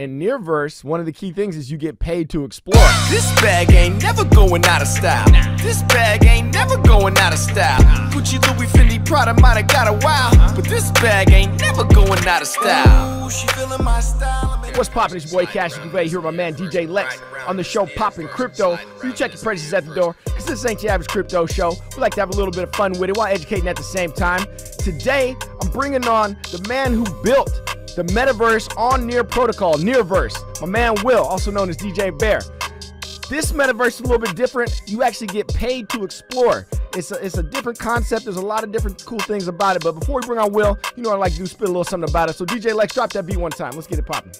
in Nearverse, one of the key things is you get paid to explore. This bag ain't never going out of style. This bag ain't never going out of style. Gucci, Louis, Fendi, Prada might have got a while, but this bag ain't never going out of style. Ooh, she feeling my style. What's poppin'? It's your boy Cash Convey here with my man DJ Lex on the show Poppin' Crypto. You check your prices at the door, because this ain't your average crypto show. We like to have a little bit of fun with it while educating at the same time. Today, I'm bringing on the man who built the metaverse on Near Protocol, Nearverse. My man Will, also known as DJ Bear. This metaverse is a little bit different. You actually get paid to explore. It's a different concept. There's a lot of different cool things about it. But before we bring on Will, you know what I like to do, spit a little something about it. So DJ Lex, drop that beat one time. Let's get it popping.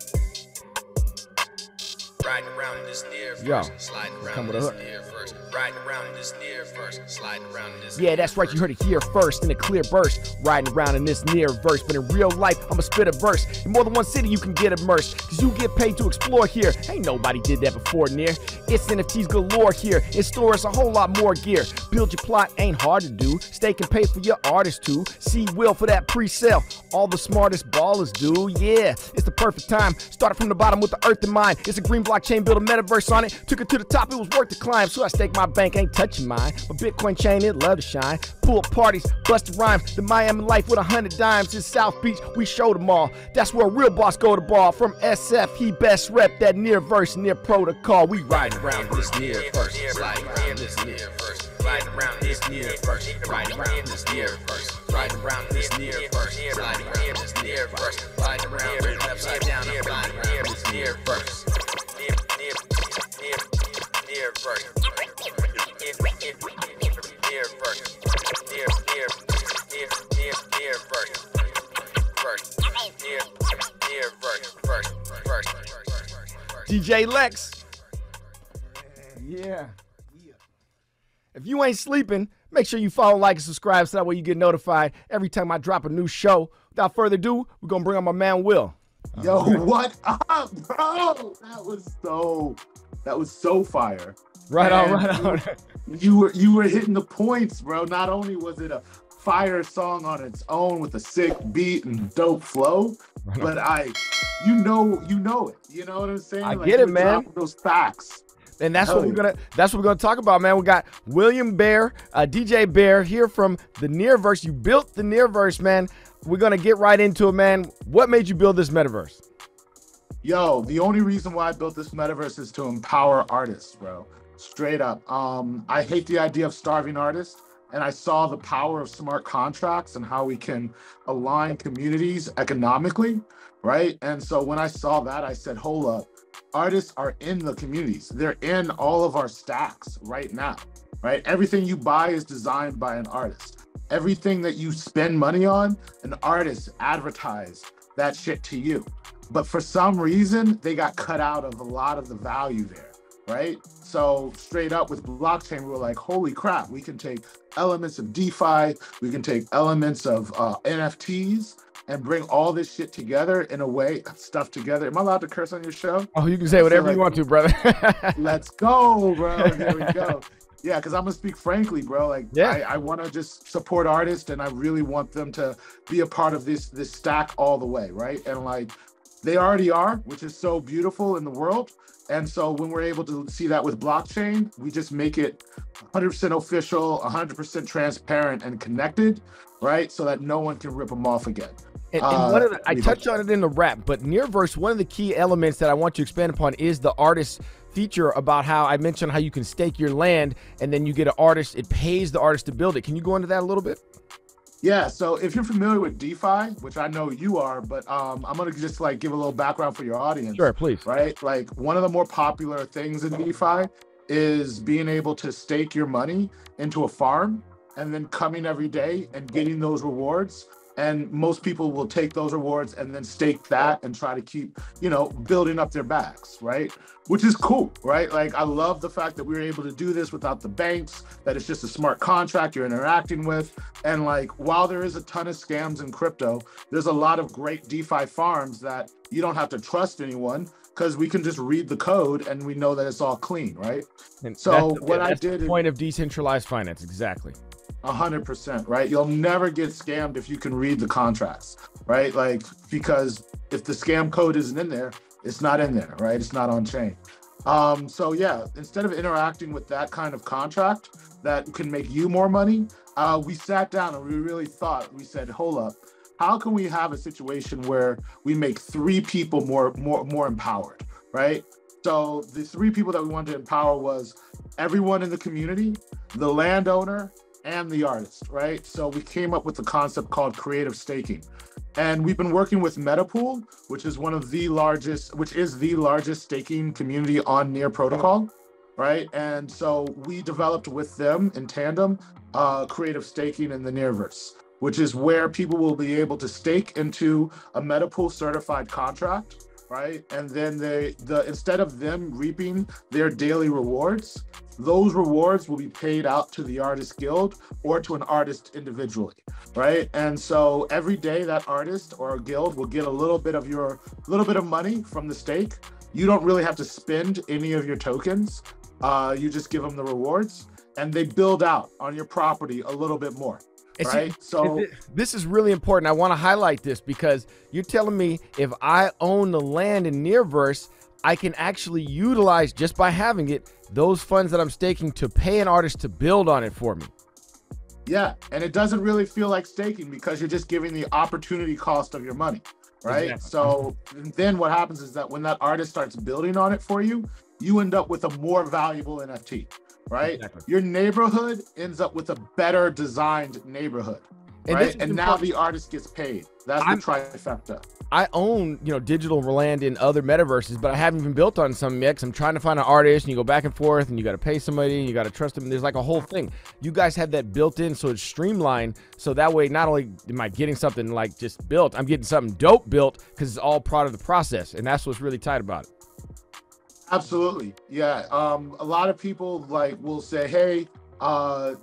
Riding around in this Nearverse, Yo, sliding around come in with this a hook. Nearverse, riding around in this Nearverse, sliding around in this. Yeah, that's right. You heard it here first in a clear burst. Riding around in this Nearverse, but in real life, I'ma spit a verse. In more than one city, you can get immersed, cause you get paid to explore here. Ain't nobody did that before, Near. It's NFTs galore here. In stores, a whole lot more gear. Build your plot ain't hard to do. Stake and pay for your artist too. See Will for that pre-sale. All the smartest ballers do. Yeah, it's the perfect time. Started from the bottom with the earth in mind. It's a green blockchain, build a metaverse on it. Took it to the top, it was worth the climb. So I stake my bank, ain't touching mine. My Bitcoin chain, it love to shine. Pull up parties, busted rhymes. The Miami life with 100 dimes. In South Beach, we show them all. That's where a real boss go to ball. From SF, he best rep that Nearverse, Near Protocol. We riding around this Nearverse, sliding around this Nearverse, riding around this Nearverse, riding around this Nearverse, riding around this Nearverse, sliding around this Nearverse, sliding around upside down, I'm riding around this Nearverse. DJ Lex. Yeah. If you ain't sleeping, make sure you follow, like, and subscribe so that way you get notified every time I drop a new show. Without further ado, we're gonna bring on my man Will. Yo, what up, bro? That was so fire. Right on, right on. You were hitting the points, bro. Not only was it a fire song on its own with a sick beat and dope flow, but you know it. You know what I'm saying? I get it, man. Those facts. And that's what we're gonna talk about, man. We got William Bear, DJ Bear here from the Nearverse. You built the Nearverse, man. We're gonna get right into it, man. What made you build this metaverse? Yo, the only reason why I built this metaverse is to empower artists, bro. Straight up. I hate the idea of starving artists, and I saw the power of smart contracts and how we can align communities economically, right? And so when I saw that, I said, hold up, artists are in the communities. They're in all of our stacks right now, right? Everything you buy is designed by an artist. Everything that you spend money on, an artist advertised that shit to you. But for some reason, they got cut out of a lot of the value there, right? So straight up with blockchain, we were like, holy crap, we can take elements of DeFi, we can take elements of NFTs and bring all this shit together in a way, stuff together. Am I allowed to curse on your show? Oh, you can say whatever you want to, brother. Let's go, bro. There we go. Yeah, because I'm gonna speak frankly, bro. Like, yeah. I want to just support artists, and I really want them to be a part of this stack all the way, right? And like, they already are, which is so beautiful in the world. And so when we're able to see that with blockchain, we just make it 100% official, 100% transparent and connected, right? So that no one can rip them off again. And one of I touched on it in the rap, but Nearverse, one of the key elements that I want to expand upon is the artist feature about how I mentioned how you can stake your land and then you get an artist, it pays the artist to build it. Can you go into that a little bit? Yeah, so if you're familiar with DeFi, which I know you are, but I'm gonna just like give a little background for your audience. Sure, please. Right, like one of the more popular things in DeFi is being able to stake your money into a farm and then coming every day and getting those rewards. And most people will take those rewards and then stake that and try to keep, building up their bags, right? Which is cool, right? Like, I love the fact that we were able to do this without the banks, that it's just a smart contract you're interacting with. And like, while there is a ton of scams in crypto, there's a lot of great DeFi farms that you don't have to trust anyone because we can just read the code and we know that it's all clean, right? And so that's the point of decentralized finance, exactly. 100%, right? You'll never get scammed if you can read the contracts, right? Like, because if the scam code isn't in there, It's not in there, right? It's not on chain. So yeah, instead of interacting with that kind of contract that can make you more money, we sat down and we really thought, we said, hold up, how can we have a situation where we make 3 people more empowered, right? So the 3 people that we wanted to empower was everyone in the community, the landowner, and the artist, right? So we came up with a concept called creative staking. And we've been working with Metapool, which is the largest staking community on Near Protocol, right? And so we developed with them in tandem creative staking in the Nearverse, which is where people will be able to stake into a Metapool certified contract, right? And then instead of them reaping their daily rewards, those rewards will be paid out to the artist guild or to an artist individually, right? And so every day that artist or guild will get a little bit of money from the stake. You don't really have to spend any of your tokens. You just give them the rewards and they build out on your property a little bit more. Right. So this is really important. I want to highlight this because you're telling me if I own the land in Nearverse, I can actually utilize, just by having it, those funds that I'm staking to pay an artist to build on it for me. Yeah, and it doesn't really feel like staking because you're just giving the opportunity cost of your money, right? Exactly. So then what happens is that when that artist starts building on it for you, you end up with a more valuable NFT, right? Exactly. Your neighborhood ends up with a better designed neighborhood, right? And now the artist gets paid. That's the trifecta. I own, digital land in other metaverses, but I haven't even built on some yet. I'm trying to find an artist, and you go back and forth, and you got to pay somebody, and you got to trust them. There's like a whole thing. You guys have that built in, so it's streamlined. So that way, not only am I getting something like just built, I'm getting something dope built because it's all part of the process, and that's what's really tight about it. Absolutely, yeah. A lot of people will say, hey,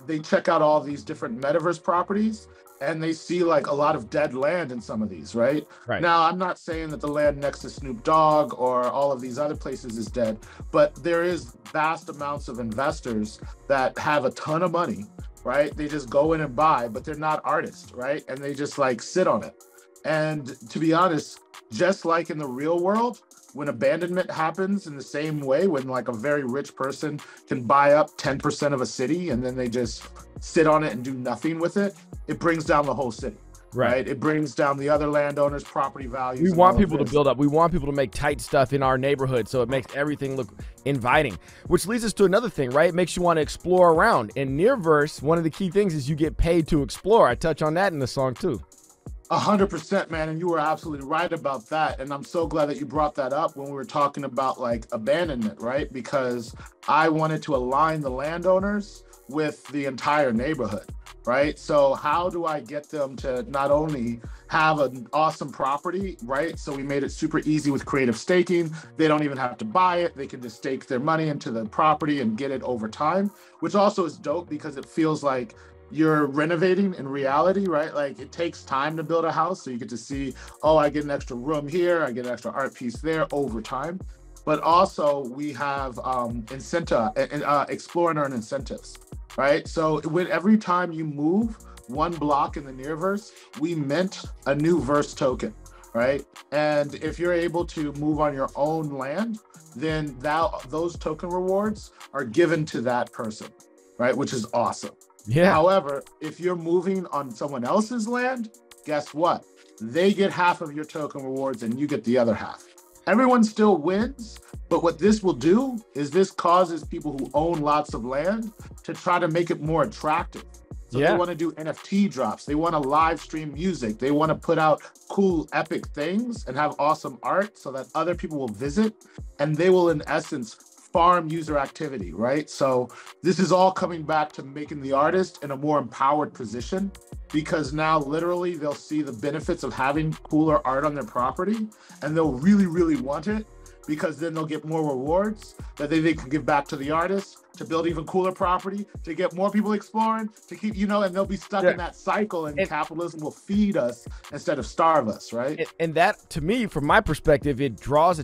they check out all these different metaverse properties, and they see like a lot of dead land in some of these, right? Now, I'm not saying that the land next to Snoop Dogg or all of these other places is dead, but there is vast amounts of investors that have a ton of money, right? They just go in and buy, but they're not artists, right? And they just sit on it. And to be honest, just like in the real world, when abandonment happens in the same way, when like a very rich person can buy up 10% of a city and then they just sit on it and do nothing with it, it brings down the whole city, right? It brings down the other landowners' property values. We want people to build up. We want people to make tight stuff in our neighborhood so it makes everything look inviting, which leads us to another thing, right? It makes you want to explore around. In Nearverse, one of the key things is you get paid to explore. I touch on that in the song too. 100%, man, and you were absolutely right about that. And I'm so glad that you brought that up when we were talking about like abandonment, right? Because I wanted to align the landowners with the entire neighborhood, right? So how do I get them to not only have an awesome property, right? So we made it super easy with creative staking. They don't even have to buy it. They can just stake their money into the property and get it over time, which also is dope because it feels like you're renovating in reality, right? Like it takes time to build a house. So you get to see, oh, I get an extra room here, I get an extra art piece there over time. But also we have explore and earn incentives, right? So every time you move one block in the Nearverse, we mint a new verse token, right? And if you're able to move on your own land, then those token rewards are given to that person, right? Which is awesome. Yeah. However, if you're moving on someone else's land, guess what? They get half of your token rewards and you get the other half. Everyone still wins, but what this will do is this causes people who own lots of land to try to make it more attractive. So they want to do NFT drops. They want to live stream music. They want to put out cool, epic things and have awesome art so that other people will visit and they will, in essence, farm user activity, right? So this is all coming back to making the artist in a more empowered position, because now literally they'll see the benefits of having cooler art on their property and they'll really, really want it, because then they'll get more rewards that they can give back to the artist to build even cooler property, to get more people exploring, to keep, and they'll be stuck in that cycle, and capitalism will feed us instead of starve us, right? And that, to me, from my perspective, it draws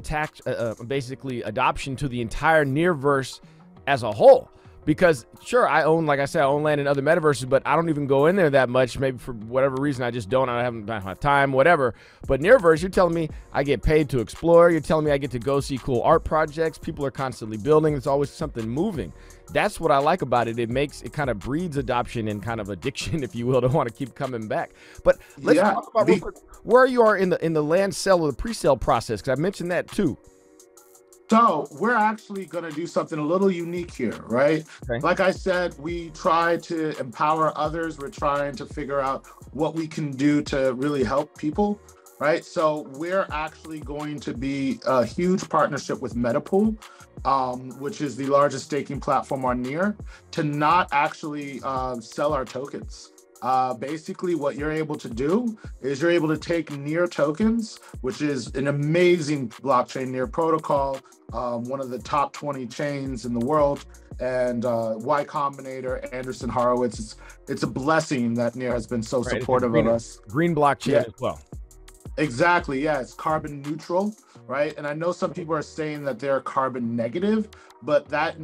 basically adoption to the entire Nearverse as a whole. Because sure, I own, like I said, I own land in other metaverses, but I don't even go in there that much. Maybe for whatever reason, I just don't. I don't have time, whatever. But Nearverse, you're telling me I get paid to explore. You're telling me I get to go see cool art projects. People are constantly building. There's always something moving. That's what I like about it. It kind of breeds adoption and kind of addiction, if you will, to want to keep coming back. But let's talk about real quick, where you are in the land sale or the pre-sale process, because I mentioned that too. So we're actually going to do something a little unique here, right? Okay. Like I said, we try to empower others. We're trying to figure out what we can do to really help people, right? So we're actually going to be a huge partnership with Metapool, which is the largest staking platform on Near, to not actually sell our tokens. Basically, what you're able to do is you're able to take Near tokens, which is an amazing blockchain, Near protocol, one of the top 20 chains in the world, and Y Combinator, Anderson Horowitz. It's a blessing that Near has been so supportive of us. Green blockchain as well. Exactly. Yeah, it's carbon neutral, right? And I know some people are saying that they're carbon negative, but that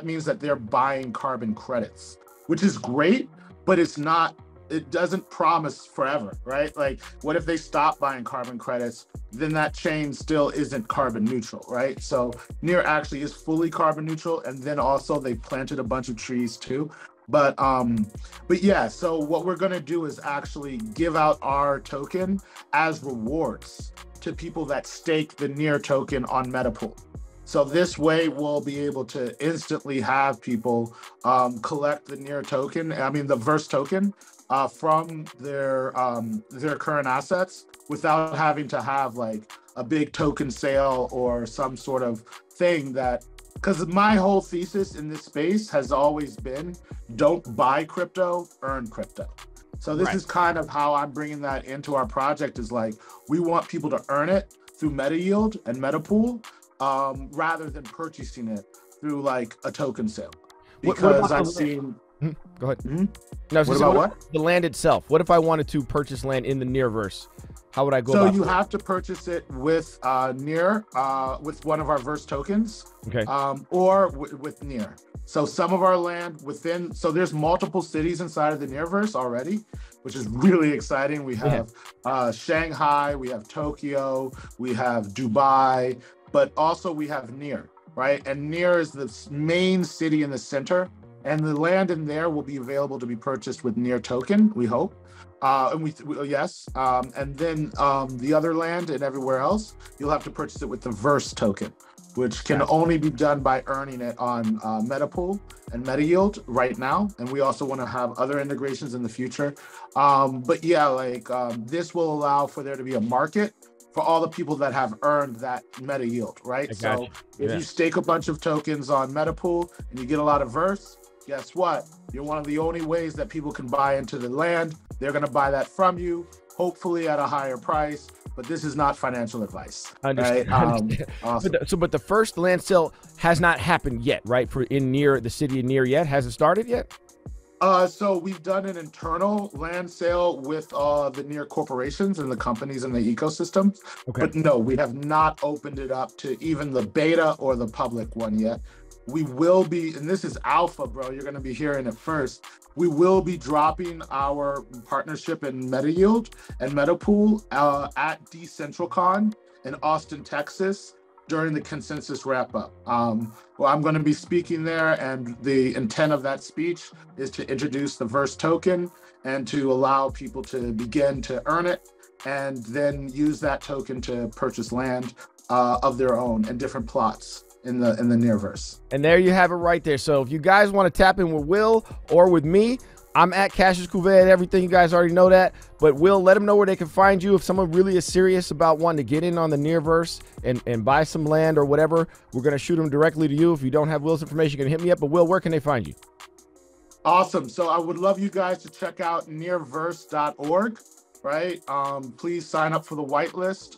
means that they're buying carbon credits, which is great. But it doesn't promise forever, right? Like, what if they stop buying carbon credits? Then that chain still isn't carbon neutral, right? So Near actually is fully carbon neutral. And then also they planted a bunch of trees too. But yeah, so what we're gonna do is actually give out our token as rewards to people that stake the Near token on Metapool. So this way we'll be able to instantly have people collect the Near token, the Verse token from their current assets without having to have like a big token sale or some sort of thing because my whole thesis in this space has always been, don't buy crypto, earn crypto. So this is kind of how I'm bringing that into our project, is like, we want people to earn it through MetaYield and Metapool, rather than purchasing it through like a token sale. Because I've seen... Go ahead. Mm-hmm. No, what about what? The land itself. What if I wanted to purchase land in the Nearverse? How would I go about it? So you have to purchase it with Near, with one of our Verse tokens, okay, or with Near. So some of our land so there's multiple cities inside of the Nearverse already, which is really exciting. We have Shanghai, we have Tokyo, we have Dubai, but also we have Near, right? And Near is the main city in the center, and the land in there will be available to be purchased with Near token, we hope. And then the other land and everywhere else, you'll have to purchase it with the Verse token, which can only be done by earning it on Metapool and MetaYield right now. And we also want to have other integrations in the future. But yeah, this will allow for there to be a market for all the people that have earned that MetaYield, right? So if you stake a bunch of tokens on Metapool and you get a lot of Verse, guess what? You're one of the only ways that people can buy into the land. They're going to buy that from you, hopefully at a higher price. But this is not financial advice. Understand. Right? Awesome. But the first land sale has not happened yet, right? For in Near, the city of Near yet? Has it started yet? So we've done an internal land sale with the Near corporations and the companies in the ecosystem. Okay. But no, we have not opened it up to even the beta or the public one yet. We will be, and this is alpha, bro, you're going to be hearing it first. We will be dropping our partnership in MetaYield and Metapool at DecentralCon in Austin, Texas, during the consensus wrap-up. Well, I'm going to be speaking there, and the intent of that speech is to introduce the Verse token and to allow people to begin to earn it, and then use that token to purchase land of their own and different plots in the Nearverse. And there you have it right there. So if you guys want to tap in with Will or with me, I'm at Cassius Cuvée at everything. You guys already know that. But Will, let them know where they can find you. If someone really is serious about wanting to get in on the Nearverse and buy some land or whatever, we're going to shoot them directly to you. If you don't have Will's information, you can hit me up. But Will, where can they find you? Awesome. So I would love you guys to check out nearverse.org, right? Please sign up for the whitelist.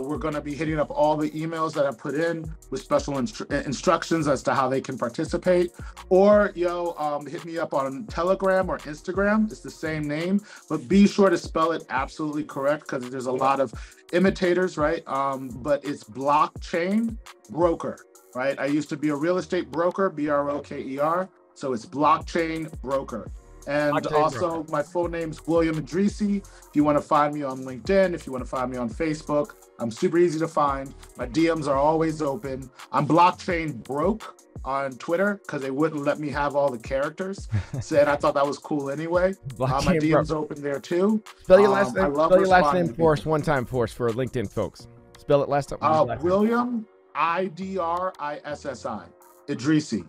We're going to be hitting up all the emails that I put in with special instructions as to how they can participate. Or, hit me up on Telegram or Instagram. It's the same name, but be sure to spell it absolutely correct, because there's a lot of imitators, right? But it's Blockchain Broker. right? I used to be a real estate broker, BROKER. So it's blockchain broker. And Blockchain also broker. my full name's William Idrisi. If you want to find me on LinkedIn, if you want to find me on Facebook, I'm super easy to find. My DMs are always open. I'm blockchain broke on Twitter because they wouldn't let me have all the characters. Said I thought that was cool anyway. My Blockchain DM's broke. open there too. Spell your last I name. love Spell your last responding name to for us people. one time for us for LinkedIn folks. Spell it last time. William Idrissi. Idrisi.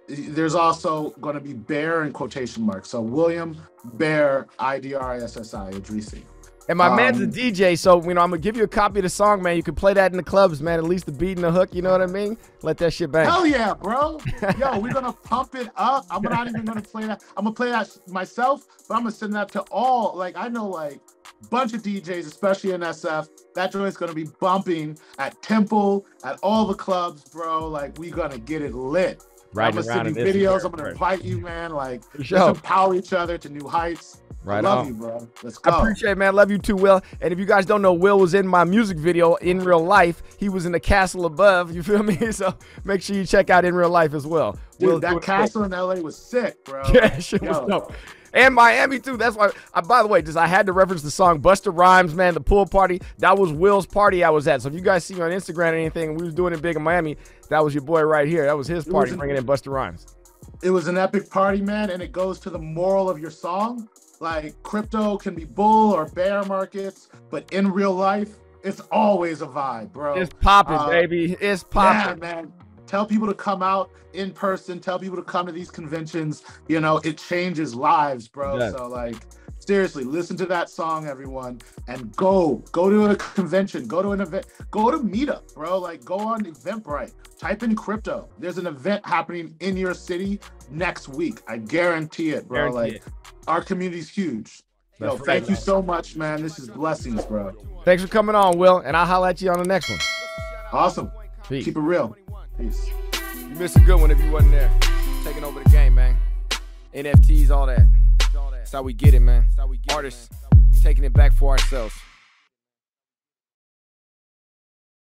There's also going to be Bear in quotation marks. So William Bear Idrissi Idrisi. And my man's a DJ, so I'm gonna give you a copy of the song, man. You can play that in the clubs, man. At least the beat and the hook, you know what I mean? Let that shit bang. Hell yeah, bro. Yo, we're gonna pump it up. I'm not even gonna play that. I'm gonna play that myself, but I'm gonna send that to all. Like, I know like a bunch of DJs, especially in SF. That joint's gonna be bumping at Temple, at all the clubs, bro. Like, we gonna get it lit. Right I'm gonna send you videos. I'm gonna invite you, man. Like, let's empower each other to new heights. Right I love on. you, bro. Let's go. I appreciate it, man. Love you too, Will. And if you guys don't know, Will was in my music video in real life. He was in the castle above. You feel me? So make sure you check out In Real Life as well. Dude, Will, that castle in LA was sick, bro. Yeah, shit was dope. And Miami too. That's why. By the way, I had to reference the song Busta Rhymes, man. The pool party. That was Will's party I was at. So if you guys see me on Instagram or anything, we was doing it big in Miami. That was your boy right here. That was his party, bringing in Busta Rhymes. It was an epic party, man, and it goes to the moral of your song. Like, crypto can be bull or bear markets, but in real life, it's always a vibe, bro. It's popping, baby. It's popping. Yeah, man. Tell people to come out in person. Tell people to come to these conventions. You know, it changes lives, bro. Yeah. So, like, seriously, listen to that song, everyone, and go to a convention. Go to an event. Go to Meetup, bro. Like, go on Eventbrite. Type in crypto. There's an event happening in your city next week. I guarantee it, bro. Our community's huge. Yo, thank you so much, man. This is blessings, bro. Thanks for coming on, Will, and I'll holler at you on the next one. Awesome. Peace. Keep it real. Peace. You missed a good one if you wasn't there. Taking over the game, man. NFTs, all that. That's how we get it, man. Artists taking it back for ourselves.